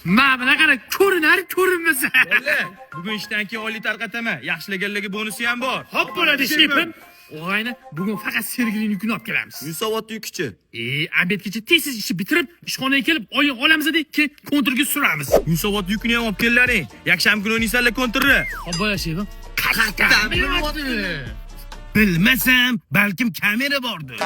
Mana qara ko'rinar ko'rinmasa. Bugun ishdan keyin oylik tarqataman. Yaxshilaganlarga bonusi ham bor. Hop bo'ladi shefim. O'g'ayni, bugun faqat Sergeyning yukini olib kelamiz. Yunosobod yukchi. Obedgacha tez ishni bitirib, ishxonaga kelib, oylik olamiz-da, keyin kontrga suramiz. Yunosobod yukini ham olib kellaring. Yakshanba kuni o'ynaysanlar kontrni. Hop bo'ladi shefim. Qayerdan bilyapti? Bilmasam, balkim kamera bordir.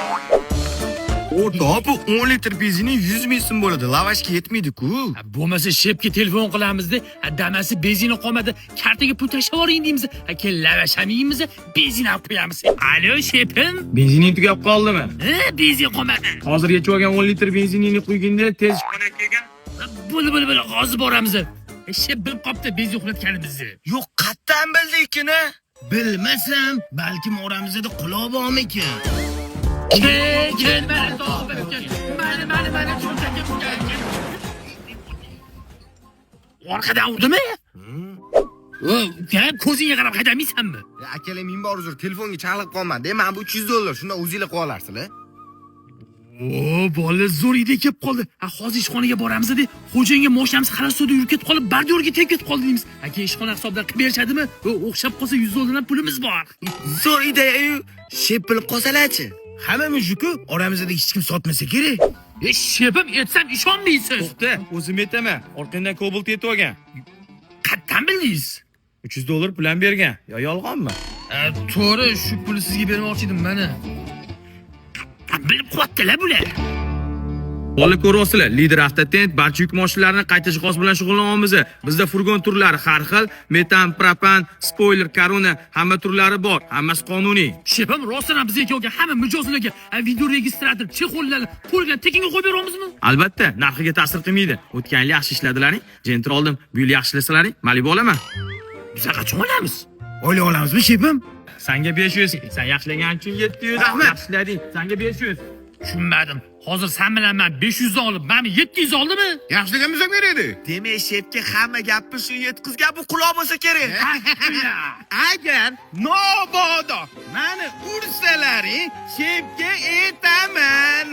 O'rtoq, bu 10 litr benzinning 100 ming so'm bo'ladi. Lavashga yetmaydi-ku. Bo'lmasa shefga telefon qilamiz-da, damasi benzini qolmadi, kartaga pul tashlab yuboring deymiz. Keyin lavash ham yeymiz, benzin olib qo'yamiz. Alo shefim? Benzining tugab qoldimi? Benzin qolmadi. Hozir yechib olgan 10 litr benziningni quyginda tez ishxonaga kelgan. Bo'ldi, hozir boramiz. Shef bilib qopti benzin uxlatganimizni. Yo'q, qayerdan bildikini? Bilmasam, balkim oramizda quloq bormikin. Kel, mana to'g'ri kel. Mana cho'ntaga qo'ygan. Orqadan urdimi? Uka, ko'zingga qarab haydamaysanmi? Akalar minbor uzr, telefonga chaqilib qolmadi. Men bu $300, shunda o'zingizlar qilib olarsizlar. Bola zo'r ide kelib qoldi. Hozir ishxonaga boramiz-da, xo'jayinga mashinamiz qarasuvda yurib ketib qolib, bardyorga tegib ketib qoldi deymiz. Keyin ishxona hisobidan qilib berishadimi? O'xshab qolsa $100 dan pulimiz bor. Zo'r ideya-yu, shep bilib qolsalar-chi? Hamma mujuku oramizda hech kim sotmasa kerak. Shefim, aytsam ishonmaysiz. To'xta, o'zim aytaman. Orqangdan Cobalt yetib olgan. Qayerdan bildingiz? $300 pul ham bergan. Yo yolg'onmi? To'g'ri, shu pulni sizga bermoqchi edim mana. Bilib qo'ydilar bular. Bola ko'ryapsizlar, lider avtotent barcha yuk mashinalarini qayta jihos bilan shug'ullanamiz. Bizda furgon turlari har xil, metan, propan, spoiler, korona, hamma turlari bor. Hammasi qonuniy. Shefim, rostdan ham bizga kelgan hamma mijozlarga video registrator, chexollar, pulga tekinga qo'yib beramizmi? Albatta, narxiga ta'sir qilmaydi. O'tgan yil yaxshi ishladilaring, jentr oldim. Bu yil yaxshilasalaring, Malibu olaman. Biz qachon olamiz? Oylik olamizmi, shefim? Sanga 500, sen yaxshilagan uchun 700. Rahmat. Yaxshilading, sanga 500. Tushunmadim. Hozir sen bilan men 500 olib, men 700 oldimi? Yaxshilaganimiz ham beradi. Demak, shepga hamma gapni shu yetkizgan bu quloq bo'lsa kerak. Agar nobodo meni ursalaring, shefga aytaman.